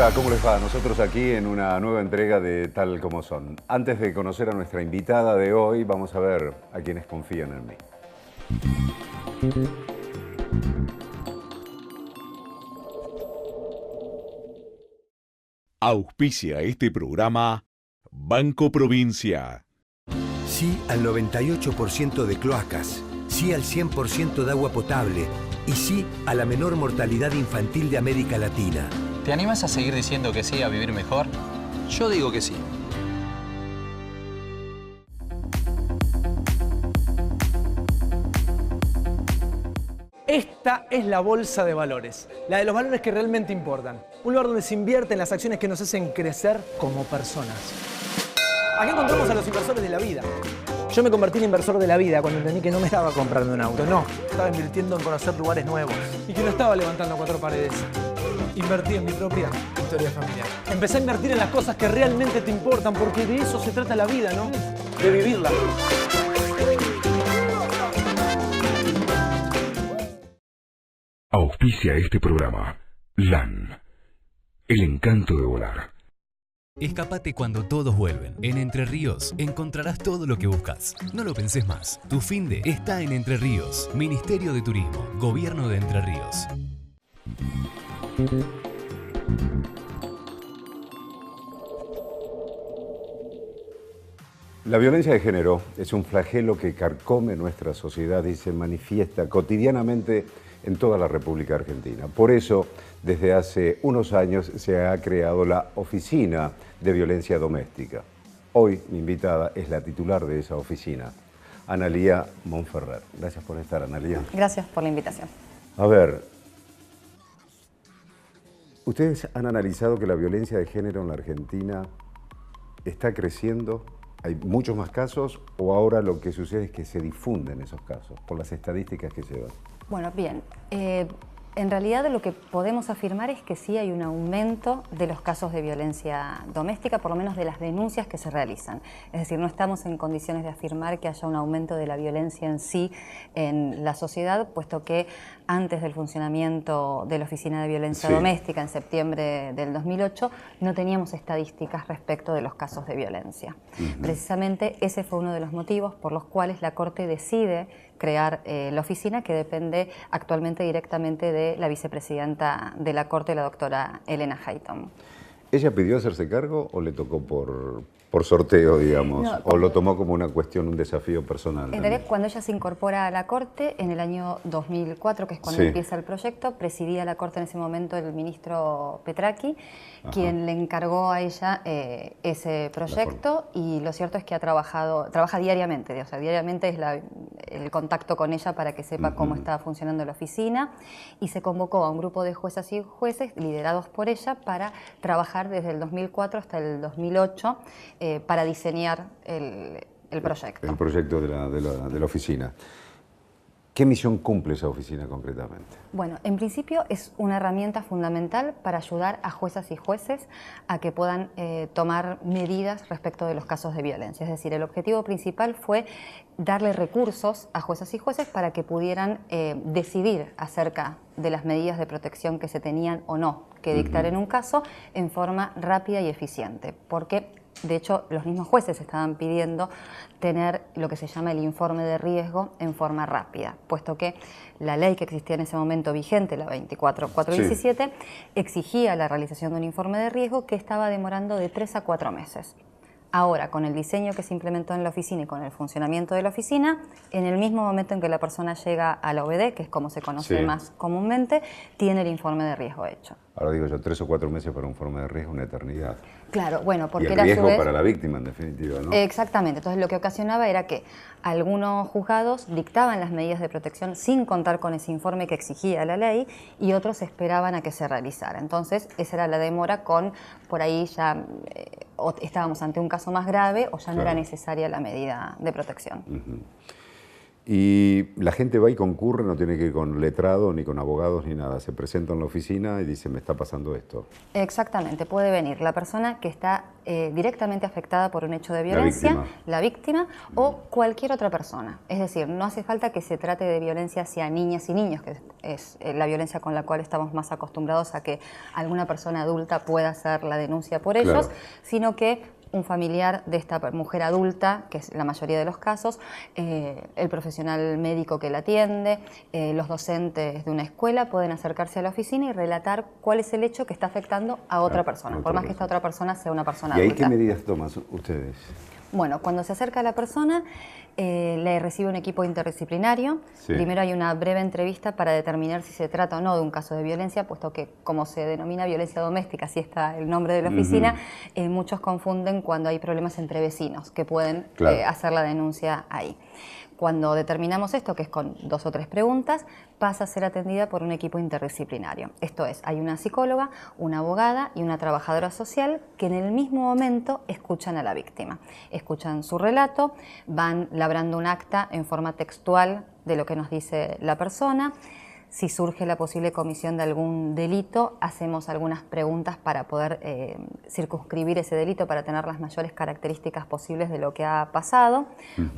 Hola, ¿cómo les va? Nosotros aquí en una nueva entrega de Tal Como Son. Antes de conocer a nuestra invitada de hoy, vamos a ver a quienes confían en mí. Auspicia este programa Banco Provincia. Sí al 98% de cloacas, sí al 100% de agua potable y sí a la menor mortalidad infantil de América Latina. ¿Te animas a seguir diciendo que sí a vivir mejor? Yo digo que sí. Esta es la bolsa de valores, la de los valores que realmente importan. Un lugar donde se invierte en las acciones que nos hacen crecer como personas. Aquí encontramos a los inversores de la vida. Yo me convertí en inversor de la vida cuando entendí que no me estaba comprando un auto, no. Estaba invirtiendo en conocer lugares nuevos y que no estaba levantando cuatro paredes. Invertí en mi propia historia familiar. Empecé a invertir en las cosas que realmente te importan, porque de eso se trata la vida, ¿no? De vivirla. Auspicia este programa LAN, el encanto de volar. Escapate cuando todos vuelven. En Entre Ríos encontrarás todo lo que buscas. No lo penses más. Tu finde está en Entre Ríos. Ministerio de Turismo, Gobierno de Entre Ríos. La violencia de género es un flagelo que carcome nuestra sociedad y se manifiesta cotidianamente en toda la República Argentina. Por eso, desde hace unos años se ha creado la Oficina de Violencia Doméstica. Hoy mi invitada es la titular de esa oficina, Analía Monferrer. Gracias por estar, Analía. Gracias por la invitación. A ver, ¿ustedes han analizado que la violencia de género en la Argentina está creciendo? ¿Hay muchos más casos o ahora lo que sucede es que se difunden esos casos por las estadísticas que llevan? Bueno, bien. En realidad lo que podemos afirmar es que sí hay un aumento de los casos de violencia doméstica, por lo menos de las denuncias que se realizan. Es decir, no estamos en condiciones de afirmar que haya un aumento de la violencia en sí en la sociedad, puesto que antes del funcionamiento de la Oficina de Violencia Doméstica en septiembre del 2008 no teníamos estadísticas respecto de los casos de violencia. Precisamente ese fue uno de los motivos por los cuales la Corte decide crear la oficina, que depende actualmente directamente de la vicepresidenta de la Corte, la doctora Elena Hayton. ¿Ella pidió hacerse cargo o le tocó por sorteo, digamos? No, ¿O lo tomó como una cuestión, un desafío personal? En realidad, cuando ella se incorpora a la Corte, en el año 2004, que es cuando empieza el proyecto, presidía la Corte en ese momento el ministro Petracchi, quien le encargó a ella ese proyecto, y lo cierto es que trabaja diariamente, o sea, diariamente es el contacto con ella para que sepa cómo está funcionando la oficina, y se convocó a un grupo de juezas y jueces liderados por ella para trabajar desde el 2004 hasta el 2008 para diseñar el proyecto. El proyecto de la oficina. ¿Qué misión cumple esa oficina concretamente? Bueno, en principio es una herramienta fundamental para ayudar a juezas y jueces a que puedan tomar medidas respecto de los casos de violencia. Es decir, el objetivo principal fue darle recursos a juezas y jueces para que pudieran decidir acerca de las medidas de protección que se tenían o no que dictar en un caso en forma rápida y eficiente. Porque de hecho, los mismos jueces estaban pidiendo tener lo que se llama el informe de riesgo en forma rápida, puesto que la ley que existía en ese momento vigente, la 24417, exigía la realización de un informe de riesgo que estaba demorando de 3 a 4 meses. Ahora, con el diseño que se implementó en la oficina y con el funcionamiento de la oficina, en el mismo momento en que la persona llega a la OBD, que es como se conoce más comúnmente, tiene el informe de riesgo hecho. Ahora digo yo, 3 o 4 meses para un informe de riesgo, una eternidad. Claro, bueno, porque y el era riesgo a su vez, para la víctima, en definitiva, ¿no? Exactamente. Entonces, lo que ocasionaba era que algunos juzgados dictaban las medidas de protección sin contar con ese informe que exigía la ley, y otros esperaban a que se realizara. Entonces, esa era la demora con, por ahí ya o estábamos ante un caso más grave o ya no era necesaria la medida de protección. Y la gente va y concurre, no tiene que ir con letrado, ni con abogados, ni nada. Se presenta en la oficina y dice, me está pasando esto. Exactamente, puede venir la persona que está directamente afectada por un hecho de violencia, la víctima o cualquier otra persona. Es decir, no hace falta que se trate de violencia hacia niñas y niños, que es la violencia con la cual estamos más acostumbrados a que alguna persona adulta pueda hacer la denuncia por ellos, sino que un familiar de esta mujer adulta, que es la mayoría de los casos, el profesional médico que la atiende, los docentes de una escuela pueden acercarse a la oficina y relatar cuál es el hecho que está afectando a otra persona, por más que esta otra persona sea una persona adulta. ¿Y ahí qué medidas toman ustedes? Bueno, cuando se acerca a la persona, le recibe un equipo interdisciplinario. Primero hay una breve entrevista para determinar si se trata o no de un caso de violencia, puesto que, como se denomina violencia doméstica, así está el nombre de la oficina, muchos confunden cuando hay problemas entre vecinos, que pueden hacer la denuncia ahí. Cuando determinamos esto, que es con 2 o 3 preguntas, pasa a ser atendida por un equipo interdisciplinario. Esto es, hay una psicóloga, una abogada y una trabajadora social que en el mismo momento escuchan a la víctima. Escuchan su relato, van labrando un acta en forma textual de lo que nos dice la persona. Si surge la posible comisión de algún delito, hacemos algunas preguntas para poder circunscribir ese delito, para tener las mayores características posibles de lo que ha pasado,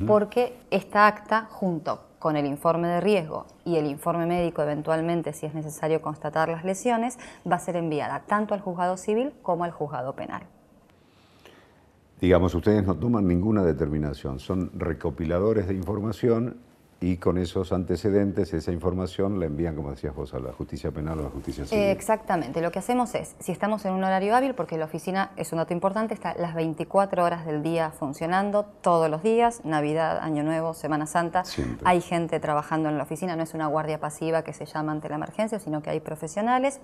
porque esta acta, junto con el informe de riesgo y el informe médico, eventualmente, si es necesario constatar las lesiones, va a ser enviada tanto al juzgado civil como al juzgado penal. Digamos, ustedes no toman ninguna determinación, son recopiladores de información y con esos antecedentes, esa información la envían, como decías vos, a la justicia penal o a la justicia civil. Exactamente. Lo que hacemos es, si estamos en un horario hábil, porque la oficina, es un dato importante, está las 24 horas del día funcionando, todos los días, Navidad, Año Nuevo, Semana Santa. Siempre. Hay gente trabajando en la oficina, no es una guardia pasiva que se llama ante la emergencia, sino que hay profesionales.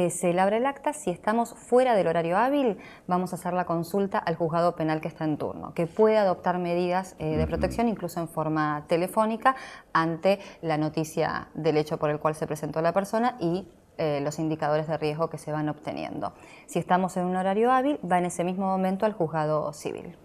Se labra el acta. Si estamos fuera del horario hábil, vamos a hacer la consulta al juzgado penal que está en turno, que puede adoptar medidas de protección, incluso en forma telefónica, ante la noticia del hecho por el cual se presentó la persona y los indicadores de riesgo que se van obteniendo. Si estamos en un horario hábil, va en ese mismo momento al juzgado civil.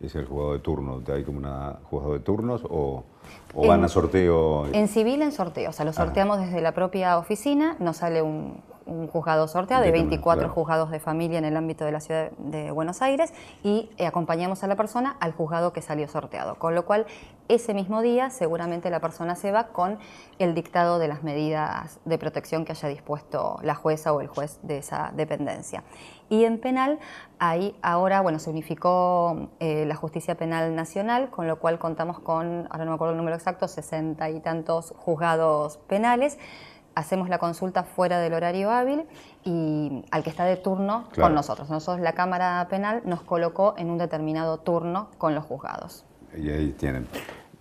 ¿Es el juzgado de turno? ¿Hay como un juzgado de turnos o van a sorteo? En civil, en sorteo. O sea, lo sorteamos desde la propia oficina, nos sale un juzgado sorteado de 24 juzgados de familia en el ámbito de la ciudad de Buenos Aires y acompañamos a la persona al juzgado que salió sorteado. Con lo cual, ese mismo día seguramente la persona se va con el dictado de las medidas de protección que haya dispuesto la jueza o el juez de esa dependencia. Y en penal, ahí ahora, bueno, se unificó la Justicia Penal Nacional, con lo cual contamos con, ahora no me acuerdo el número exacto, 60 y tantos juzgados penales. Hacemos la consulta fuera del horario hábil y al que está de turno con nosotros. Nosotros, la Cámara Penal, nos colocó en un determinado turno con los juzgados. Y ahí tienen.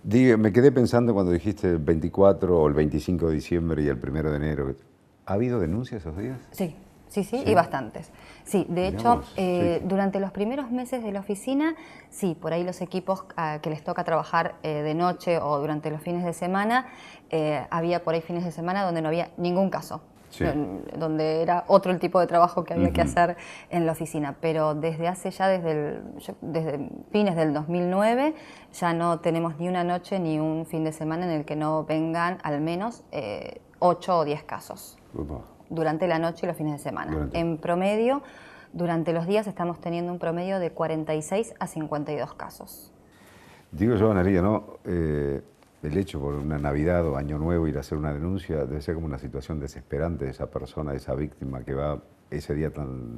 Me quedé pensando cuando dijiste el 24 o el 25 de diciembre y el 1 de enero. ¿Ha habido denuncias esos días? Sí. Sí, y bastantes. Sí, de hecho, durante los primeros meses de la oficina, sí, por ahí los equipos que les toca trabajar de noche o durante los fines de semana, había por ahí fines de semana donde no había ningún caso, donde era otro el tipo de trabajo que había que hacer en la oficina. Pero desde hace ya, desde fines del 2009, ya no tenemos ni una noche ni un fin de semana en el que no vengan al menos 8 o 10 casos. Durante la noche y los fines de semana. En promedio, durante los días estamos teniendo un promedio de 46 a 52 casos. Digo yo, Analía, ¿no? El hecho por una Navidad o Año Nuevo ir a hacer una denuncia debe ser como una situación desesperante de esa persona, de esa víctima que va ese día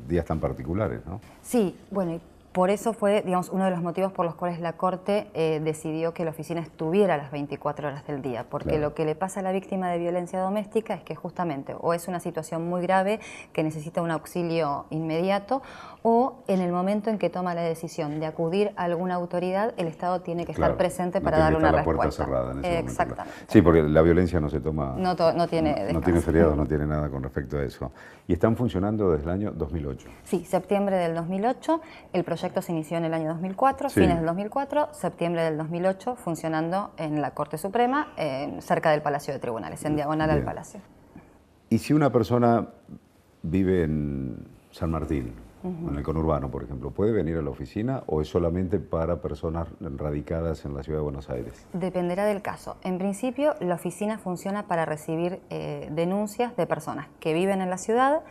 días tan particulares, ¿no? Sí, bueno, por eso fue, digamos, uno de los motivos por los cuales la Corte decidió que la oficina estuviera las 24 horas del día, porque lo que le pasa a la víctima de violencia doméstica es que justamente o es una situación muy grave que necesita un auxilio inmediato o en el momento en que toma la decisión de acudir a alguna autoridad, el Estado tiene que estar presente para darle una respuesta. La puerta cerrada en ese Exactamente. momento. Sí, porque la violencia no se toma... No tiene descanso. No tiene feriados, no tiene nada con respecto a eso. Y están funcionando desde el año 2008. Sí, septiembre del 2008. El proyecto se inició en el año 2004, fines del 2004, septiembre del 2008, funcionando en la Corte Suprema, cerca del Palacio de Tribunales, en diagonal al Palacio. Y si una persona vive en San Martín en el conurbano, por ejemplo, ¿puede venir a la oficina o es solamente para personas radicadas en la Ciudad de Buenos Aires? Dependerá del caso. En principio, la oficina funciona para recibir denuncias de personas que viven en la ciudad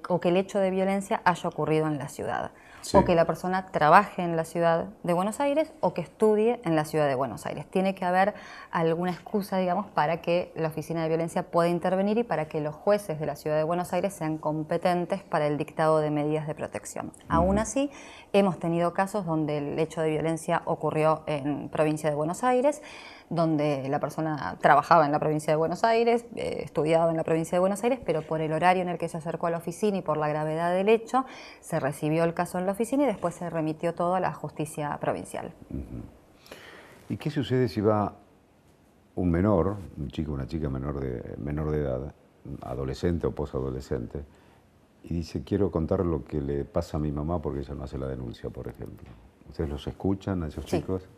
o que el hecho de violencia haya ocurrido en la ciudad. Sí. O que la persona trabaje en la ciudad de Buenos Aires o que estudie en la ciudad de Buenos Aires. Tiene que haber alguna excusa, digamos, para que la Oficina de Violencia pueda intervenir y para que los jueces de la ciudad de Buenos Aires sean competentes para el dictado de medidas de protección. Aún así, hemos tenido casos donde el hecho de violencia ocurrió en provincia de Buenos Aires, donde la persona trabajaba en la provincia de Buenos Aires, estudiaba en la provincia de Buenos Aires, pero por el horario en el que se acercó a la oficina y por la gravedad del hecho, se recibió el caso en la oficina y después se remitió todo a la justicia provincial. ¿Y qué sucede si va un menor, un chico, una chica menor de edad, adolescente o posadolescente, y dice, quiero contar lo que le pasa a mi mamá porque ella no hace la denuncia, por ejemplo? ¿Ustedes los escuchan a esos chicos? Sí.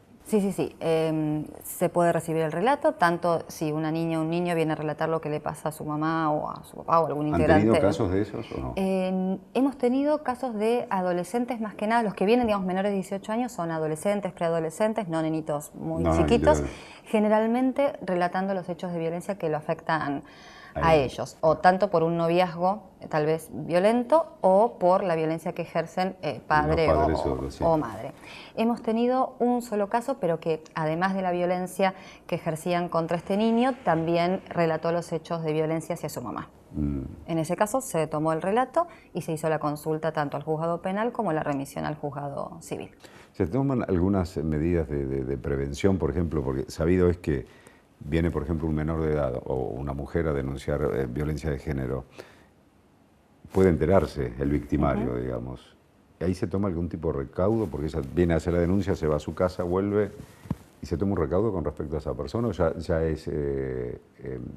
Se puede recibir el relato, tanto si una niña o un niño viene a relatar lo que le pasa a su mamá o a su papá o a algún integrante. ¿Han tenido casos de esos o no? Hemos tenido casos de adolescentes, más que nada, los que vienen, digamos, menores de 18 años son adolescentes, preadolescentes, no nenitos muy chiquitos, generalmente relatando los hechos de violencia que lo afectan a ellos, o tanto por un noviazgo tal vez violento o por la violencia que ejercen padre o madre. Hemos tenido un solo caso, pero que además de la violencia que ejercían contra este niño, también relató los hechos de violencia hacia su mamá. En ese caso se tomó el relato y se hizo la consulta tanto al juzgado penal como la remisión al juzgado civil. ¿Se toman algunas medidas de prevención, por ejemplo? Porque sabido es que viene, por ejemplo, un menor de edad o una mujer a denunciar violencia de género, puede enterarse el victimario, digamos. ¿Ahí se toma algún tipo de recaudo? Porque ella viene a hacer la denuncia, se va a su casa, vuelve, ¿y se toma un recaudo con respecto a esa persona? ¿O ya es,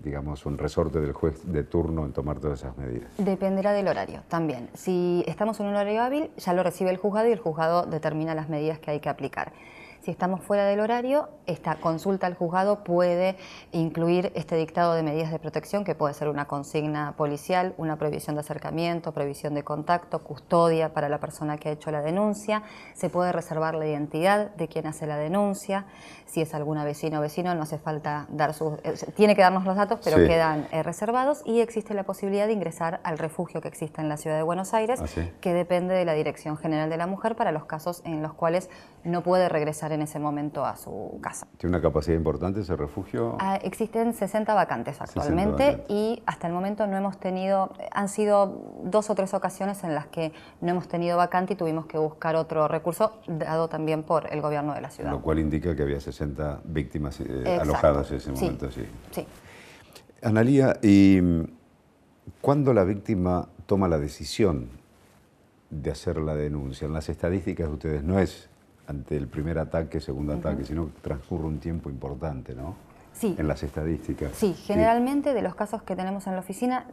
digamos, un resorte del juez de turno en tomar todas esas medidas? Dependerá del horario también. Si estamos en un horario hábil, ya lo recibe el juzgado y el juzgado determina las medidas que hay que aplicar. Si estamos fuera del horario, esta consulta al juzgado puede incluir este dictado de medidas de protección, que puede ser una consigna policial, una prohibición de acercamiento, prohibición de contacto, custodia para la persona que ha hecho la denuncia. Se puede reservar la identidad de quien hace la denuncia. Si es alguna vecina o vecino, no hace falta dar tiene que darnos los datos, pero quedan reservados. Y existe la posibilidad de ingresar al refugio que existe en la ciudad de Buenos Aires, que depende de la Dirección General de la Mujer para los casos en los cuales no puede regresar en ese momento a su casa. ¿Tiene una capacidad importante ese refugio? Existen 60 vacantes actualmente y hasta el momento no hemos tenido, han sido 2 o 3 ocasiones en las que no hemos tenido vacante y tuvimos que buscar otro recurso, dado también por el gobierno de la ciudad. Lo cual indica que había 60 víctimas alojadas en ese momento. Sí. Analía, ¿y cuándo la víctima toma la decisión de hacer la denuncia? En las estadísticas de ustedes no es ante el primer ataque, segundo ataque, sino que transcurre un tiempo importante, ¿no? Sí. En las estadísticas. Sí, generalmente de los casos que tenemos en la oficina,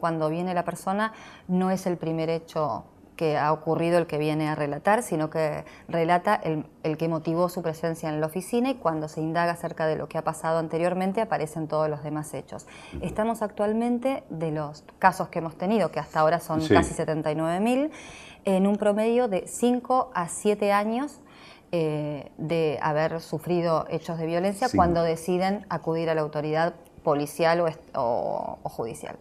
cuando viene la persona, no es el primer hecho que ha ocurrido el que viene a relatar, sino que relata el que motivó su presencia en la oficina, y cuando se indaga acerca de lo que ha pasado anteriormente aparecen todos los demás hechos. Estamos actualmente, de los casos que hemos tenido, que hasta ahora son casi 79.000, en un promedio de 5 a 7 años de haber sufrido hechos de violencia cuando deciden acudir a la autoridad policial o judicial.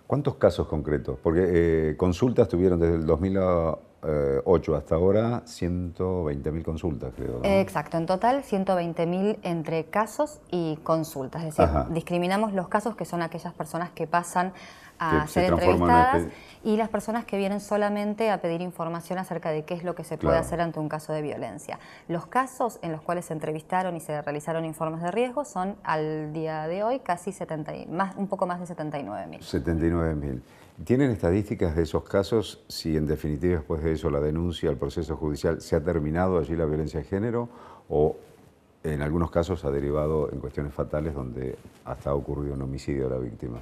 ¿Cuántos casos concretos? Porque consultas tuvieron desde el 2008 hasta ahora 120.000 consultas, creo, ¿no? Exacto, en total 120.000 entre casos y consultas. Es decir, discriminamos los casos que son aquellas personas que pasan a ser entrevistadas y las personas que vienen solamente a pedir información acerca de qué es lo que se puede hacer ante un caso de violencia. Los casos en los cuales se entrevistaron y se realizaron informes de riesgo son al día de hoy casi un poco más de 79.000. 79.000. ¿Tienen estadísticas de esos casos? Si en definitiva después de eso la denuncia, el proceso judicial, ¿se ha terminado allí la violencia de género o en algunos casos ha derivado en cuestiones fatales donde hasta ha ocurrido un homicidio de la víctima?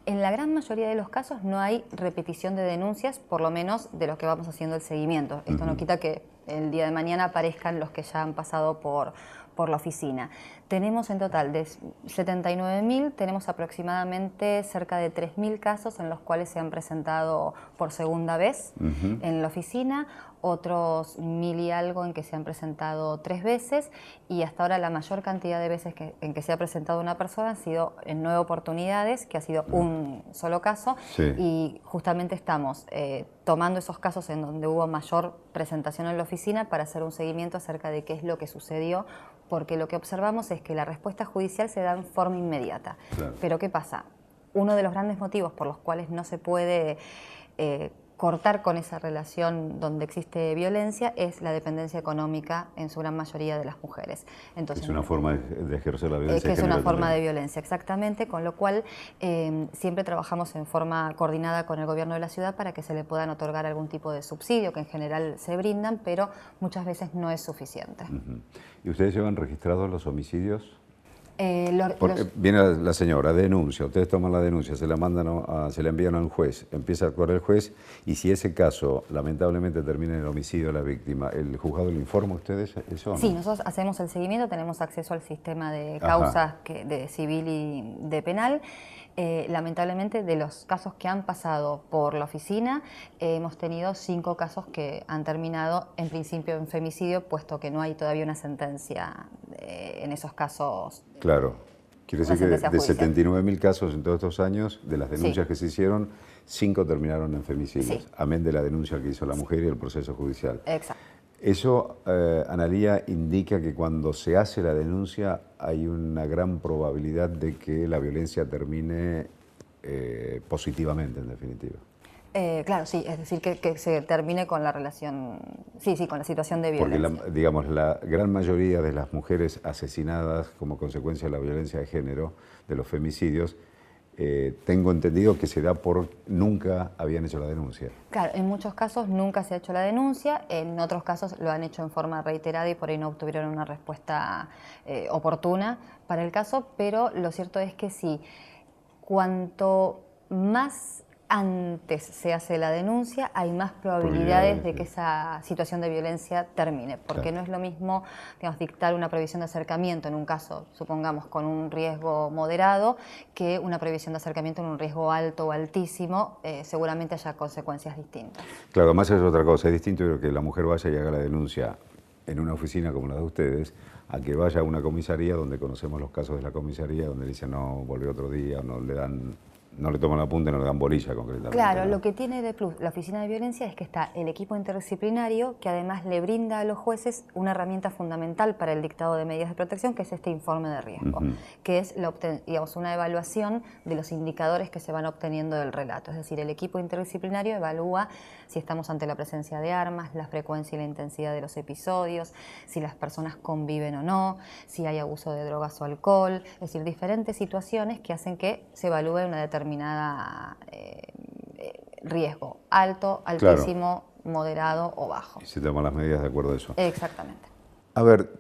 En la gran mayoría de los casos no hay repetición de denuncias, por lo menos de los que vamos haciendo el seguimiento. Esto no quita que el día de mañana aparezcan los que ya han pasado por por la oficina. Tenemos en total de 79.000, tenemos aproximadamente cerca de 3.000 casos en los cuales se han presentado por segunda vez en la oficina, otros 1.000 y algo en que se han presentado 3 veces, y hasta ahora la mayor cantidad de veces en que se ha presentado una persona han sido en 9 oportunidades, que ha sido un solo caso, y justamente estamos tomando esos casos en donde hubo mayor presentación en la oficina para hacer un seguimiento acerca de qué es lo que sucedió, porque lo que observamos es que la respuesta judicial se da en forma inmediata. Claro. Pero ¿qué pasa? Uno de los grandes motivos por los cuales no se puede cortar con esa relación donde existe violencia es la dependencia económica en su gran mayoría de las mujeres. Entonces, es una forma de ejercer la violencia. Que es una forma de violencia, exactamente, con lo cual siempre trabajamos en forma coordinada con el gobierno de la ciudad para que se le puedan otorgar algún tipo de subsidio, que en general se brindan, pero muchas veces no es suficiente. ¿Y ustedes llevan registrados los homicidios? Viene la señora, denuncia, ustedes toman la denuncia, se la mandan se la envían a un juez, empieza a actuar el juez, y si ese caso lamentablemente termina en el homicidio de la víctima, ¿el juzgado le informa a ustedes eso? Sí, nosotros hacemos el seguimiento, tenemos acceso al sistema de causas de civil y de penal. Lamentablemente, de los casos que han pasado por la oficina, hemos tenido 5 casos que han terminado en principio en femicidio, puesto que no hay todavía una sentencia en esos casos. Claro, quiere decir que de 79.000 casos en todos estos años, de las denuncias que se hicieron, 5 terminaron en femicidios, amén de la denuncia que hizo la mujer y el proceso judicial. Exacto. Eso, Analía, indica que cuando se hace la denuncia hay una gran probabilidad de que la violencia termine positivamente, en definitiva. Claro, sí, es decir, que se termine con la relación, con la situación de violencia. Porque, digamos, la gran mayoría de las mujeres asesinadas como consecuencia de la violencia de género, de los femicidios, tengo entendido que se da por nunca habían hecho la denuncia. Claro, en muchos casos nunca se ha hecho la denuncia, en otros casos lo han hecho en forma reiterada y por ahí no obtuvieron una respuesta oportuna para el caso, pero lo cierto es que sí, cuanto más antes se hace la denuncia, hay más probabilidades de que esa situación de violencia termine, porque no es lo mismo, digamos, dictar una prohibición de acercamiento en un caso, supongamos, con un riesgo moderado, que una prohibición de acercamiento en un riesgo alto o altísimo, seguramente haya consecuencias distintas. Claro, además es otra cosa, es distinto que la mujer vaya y haga la denuncia en una oficina como la de ustedes, a que vaya a una comisaría donde conocemos los casos de la comisaría, donde dicen no, volvió otro día, no le toman la punta y no le dan bolilla concretamente. Claro, lo que tiene de plus la Oficina de Violencia es que está el equipo interdisciplinario que además le brinda a los jueces una herramienta fundamental para el dictado de medidas de protección, que es este informe de riesgo, que es una evaluación de los indicadores que se van obteniendo del relato. Es decir, el equipo interdisciplinario evalúa si estamos ante la presencia de armas, la frecuencia y la intensidad de los episodios, si las personas conviven o no, si hay abuso de drogas o alcohol, es decir, diferentes situaciones que hacen que se evalúe una determinada riesgo, alto, altísimo, moderado o bajo. Y se toman las medidas de acuerdo a eso. Exactamente. A ver,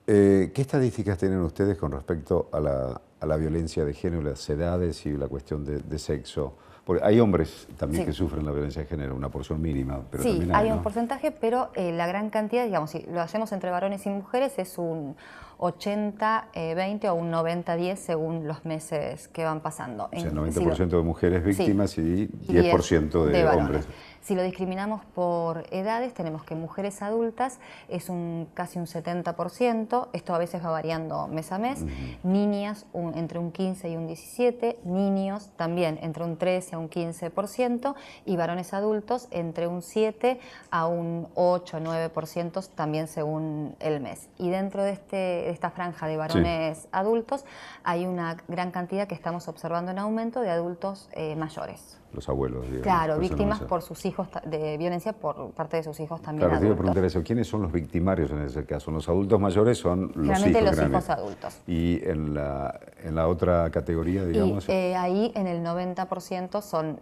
¿qué estadísticas tienen ustedes con respecto a la violencia de género, las edades y la cuestión de sexo? Porque hay hombres también que sufren la violencia de género, una porción mínima, pero también hay un porcentaje, pero la gran cantidad, digamos, si lo hacemos entre varones y mujeres, es un 80-20 o un 90-10 según los meses que van pasando. O sea, 90% de mujeres víctimas y 10% de hombres. Si lo discriminamos por edades, tenemos que mujeres adultas es casi un 70%, esto a veces va variando mes a mes, niñas entre un 15 y un 17%, niños también entre un 13 a un 15%, y varones adultos entre un 7 a un 8-9% también según el mes. Y dentro de esta franja de varones adultos hay una gran cantidad que estamos observando en aumento de adultos mayores. Los abuelos, digamos. Claro, víctimas por sus hijos de violencia por parte de sus hijos también. Claro, te iba a preguntar eso. ¿Quiénes son los victimarios en ese caso? Los adultos mayores son los hijos. Los hijos adultos. Y en la otra categoría, digamos. Ahí en el 90% son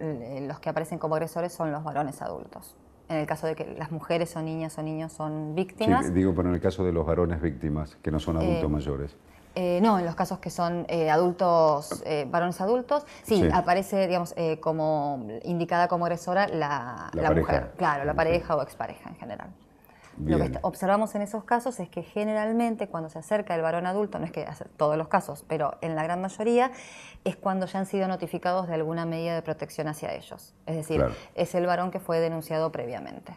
los que aparecen como agresores son los varones adultos. En el caso de que las mujeres o niñas o niños son víctimas. Sí, digo, pero en el caso de los varones víctimas, que no son adultos mayores. No, en los casos que son adultos, varones adultos, sí, aparece, digamos, como indicada como agresora la mujer. Claro, la pareja o expareja en general. Lo que Bien. observamos en esos casos es que generalmente cuando se acerca el varón adulto, no es que hace todos los casos, pero en la gran mayoría, es cuando ya han sido notificados de alguna medida de protección hacia ellos. Es decir, Claro. es el varón que fue denunciado previamente.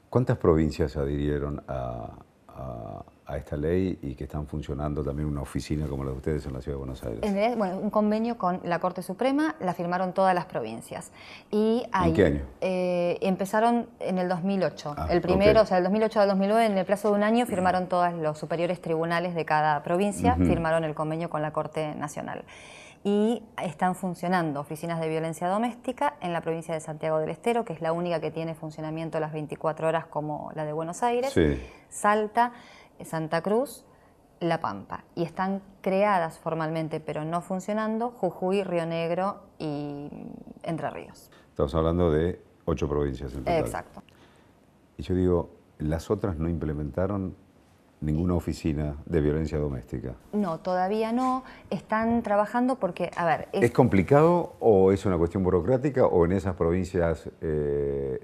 ¿Cuántas provincias adhirieron a esta ley y que están funcionando también una oficina como la de ustedes en la Ciudad de Buenos Aires? En realidad, bueno, un convenio con la Corte Suprema, la firmaron todas las provincias. Y ahí, ¿En qué año? Empezaron en el 2008. Ah, El primero, ok. o sea, el 2008 al 2009, en el plazo de un año, firmaron todos los superiores tribunales de cada provincia, firmaron el convenio con la Corte Nacional. Y están funcionando oficinas de violencia doméstica en la provincia de Santiago del Estero, que es la única que tiene funcionamiento las 24 horas como la de Buenos Aires, Sí. Salta, Santa Cruz, La Pampa. Y están creadas formalmente, pero no funcionando, Jujuy, Río Negro y Entre Ríos. Estamos hablando de 8 provincias en total. Exacto. Y yo digo, ¿las otras no implementaron ninguna oficina de violencia doméstica? No, todavía no. Están trabajando porque, a ver... ¿Es complicado o es una cuestión burocrática o en esas provincias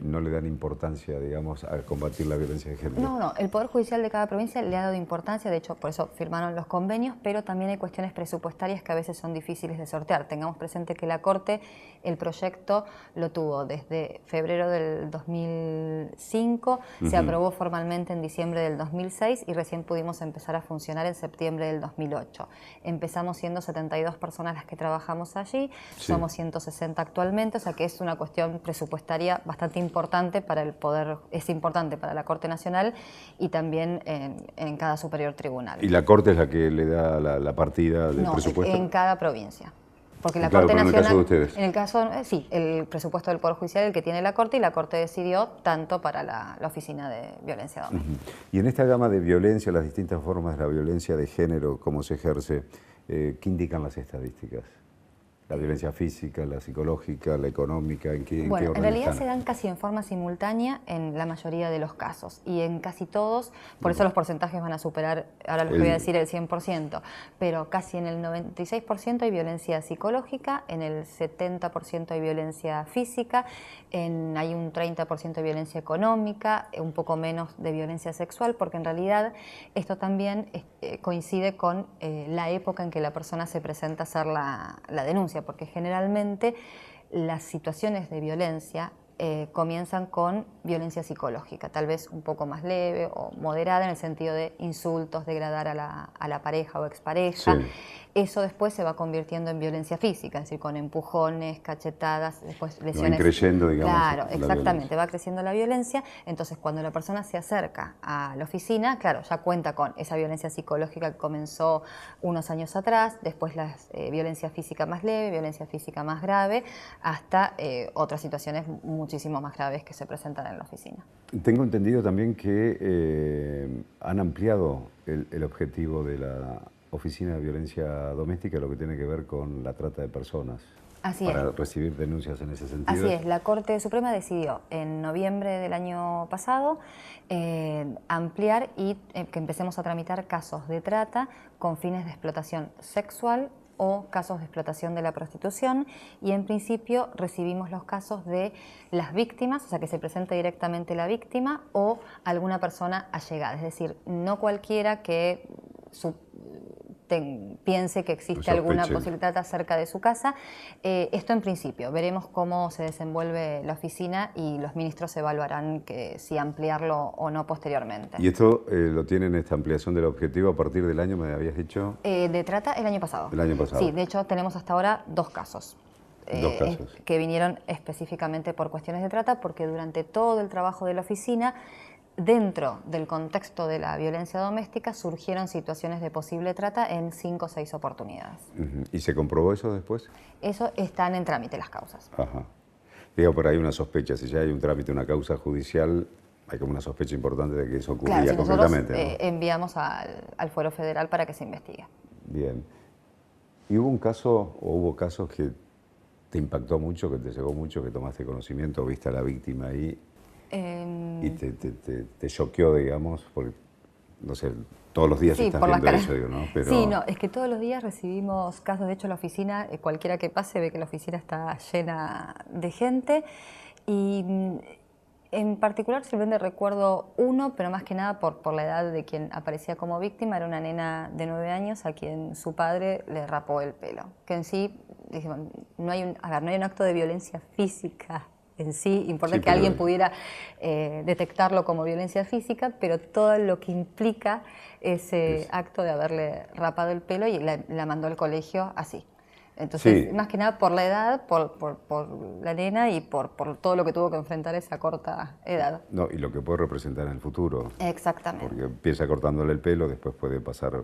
no le dan importancia, digamos, a combatir la violencia de género? No, el Poder Judicial de cada provincia le ha dado importancia, de hecho por eso firmaron los convenios, pero también hay cuestiones presupuestarias que a veces son difíciles de sortear. Tengamos presente que la Corte, el proyecto lo tuvo desde febrero del 2005, se aprobó formalmente en diciembre del 2006 y recién pudimos empezar a funcionar en septiembre del 2008. Empezamos siendo 72 personas las que trabajamos allí, Sí. somos 160 actualmente, o sea que es una cuestión presupuestaria bastante importante para el Poder, es importante para la Corte Nacional y también en cada superior tribunal. ¿Y la Corte es la que le da la partida del No, presupuesto? en cada provincia. Porque la Claro, Corte pero en el Nacional, caso de ustedes. en el caso, sí, el presupuesto del Poder Judicial el que tiene la Corte, y la Corte decidió tanto para la Oficina de Violencia Doméstica. Y en esta gama de violencia, las distintas formas de la violencia de género, cómo se ejerce, ¿qué indican las estadísticas? La violencia física, la psicológica, la económica, ¿en qué Bueno, en orden realidad están? se dan casi en forma simultánea en la mayoría de los casos y en casi todos, por eso los porcentajes van a superar, ahora les voy a decir el 100%, pero casi en el 96% hay violencia psicológica, en el 70% hay violencia física, hay un 30% de violencia económica, un poco menos de violencia sexual, porque en realidad esto también coincide con la época en que la persona se presenta a hacer la denuncia, porque generalmente las situaciones de violencia comienzan con violencia psicológica, tal vez un poco más leve o moderada en el sentido de insultos, degradar a la pareja o expareja. Sí. Eso después se va convirtiendo en violencia física, es decir, con empujones, cachetadas, después lesiones. creciendo, digamos, Claro, la exactamente, violencia. va creciendo la violencia. Entonces, cuando la persona se acerca a la oficina, claro, ya cuenta con esa violencia psicológica que comenzó unos años atrás, después la violencia física más leve, violencia física más grave, hasta otras situaciones muchísimo más graves que se presentan en la oficina. Tengo entendido también que han ampliado el objetivo de la Oficina de Violencia Doméstica, lo que tiene que ver con la trata de personas. Así para es. recibir denuncias en ese sentido. Así es, la Corte Suprema decidió en noviembre del año pasado ampliar y que empecemos a tramitar casos de trata con fines de explotación sexual o casos de explotación de la prostitución, y en principio recibimos los casos de las víctimas, o sea que se presente directamente la víctima o alguna persona allegada, es decir, no cualquiera que piense que existe alguna posible trata cerca de su casa. Esto en principio, veremos cómo se desenvuelve la oficina y los ministros evaluarán si ampliarlo o no posteriormente. ¿Y esto lo tienen, esta ampliación del objetivo, a partir del año, me habías dicho? De trata el año pasado. El año pasado. Sí, de hecho tenemos hasta ahora dos casos. Dos casos. Que vinieron específicamente por cuestiones de trata, porque durante todo el trabajo de la oficina, dentro del contexto de la violencia doméstica, surgieron situaciones de posible trata en 5 o 6 oportunidades. ¿Y se comprobó eso después? Eso están en trámite las causas. Ajá. Digo, por ahí una sospecha, si ya hay un trámite, una causa judicial, hay como una sospecha importante de que eso ocurría claro, si nosotros concretamente, ¿no? enviamos al Fuero Federal para que se investigue. Bien. ¿Y hubo un caso o hubo casos que te impactó mucho, que te llegó mucho, que tomaste conocimiento, viste a la víctima ahí y te choqueó, digamos, porque, no sé, todos los días Sí, estás por las viendo caras. eso, digo, ¿no? Pero... Sí, no, es que todos los días recibimos casos, de hecho la oficina, cualquiera que pase ve que la oficina está llena de gente y En particular simplemente recuerdo uno, pero más que nada por la edad de quien aparecía como víctima. Era una nena de 9 años a quien su padre le rapó el pelo. Que en sí, dijimos, no hay un acto de violencia física en sí. Importa que alguien pudiera detectarlo como violencia física, pero todo lo que implica ese acto de haberle rapado el pelo y la mandó al colegio así. Entonces, más que nada por la edad, por la nena y por todo lo que tuvo que enfrentar esa corta edad. No, y lo que puede representar en el futuro. Exactamente. Porque empieza cortándole el pelo, después puede pasar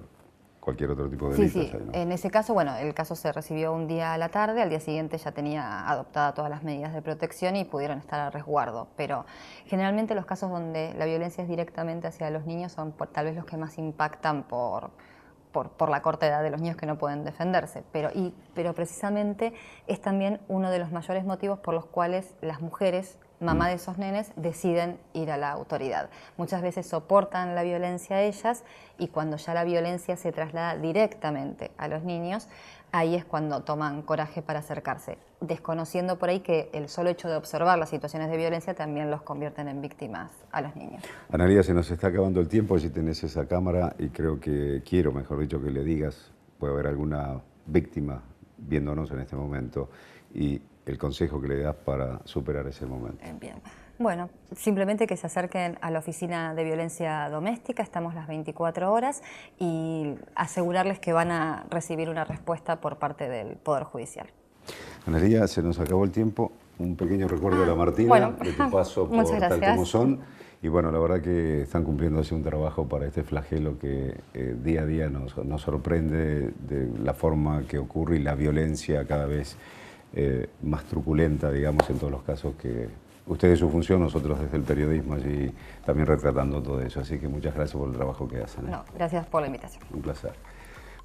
cualquier otro tipo de delitos. Sí. Ahí, ¿no? En ese caso, bueno, el caso se recibió un día a la tarde, al día siguiente ya tenía adoptadas todas las medidas de protección y pudieron estar a resguardo. Pero generalmente los casos donde la violencia es directamente hacia los niños son tal vez los que más impactan por la corta edad de los niños que no pueden defenderse, pero precisamente es también uno de los mayores motivos por los cuales las mujeres, mamá de esos nenes, deciden ir a la autoridad. Muchas veces soportan la violencia a ellas y cuando ya la violencia se traslada directamente a los niños, ahí es cuando toman coraje para acercarse, desconociendo por ahí que el solo hecho de observar las situaciones de violencia también los convierten en víctimas a los niños. Analía, se nos está acabando el tiempo si tenés esa cámara y quiero, mejor dicho, que le digas, puede haber alguna víctima viéndonos en este momento y el consejo que le das para superar ese momento. Bien. Bueno, simplemente que se acerquen a la oficina de violencia doméstica, estamos las 24 horas y asegurarles que van a recibir una respuesta por parte del Poder Judicial. Analía, se nos acabó el tiempo. Un pequeño recuerdo de la Martina, de tu paso por Tal Como Son. Y bueno, la verdad que están cumpliendo así un trabajo para este flagelo que día a día nos sorprende de la forma que ocurre y la violencia cada vez más truculenta, digamos, en todos los casos que ustedes su función, nosotros desde el periodismo allí también retratando todo eso. Así que muchas gracias por el trabajo que hacen. No, gracias por la invitación. Un placer.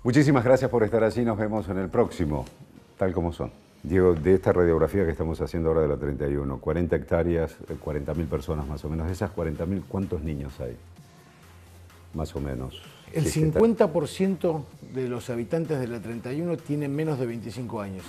Muchísimas gracias por estar allí. Nos vemos en el próximo Tal Como Son. Diego, de esta radiografía que estamos haciendo ahora de la 31, 40 hectáreas, 40.000 personas más o menos. De esas 40.000, ¿cuántos niños hay? Más o menos. El 50% de los habitantes de la 31 tienen menos de 25 años.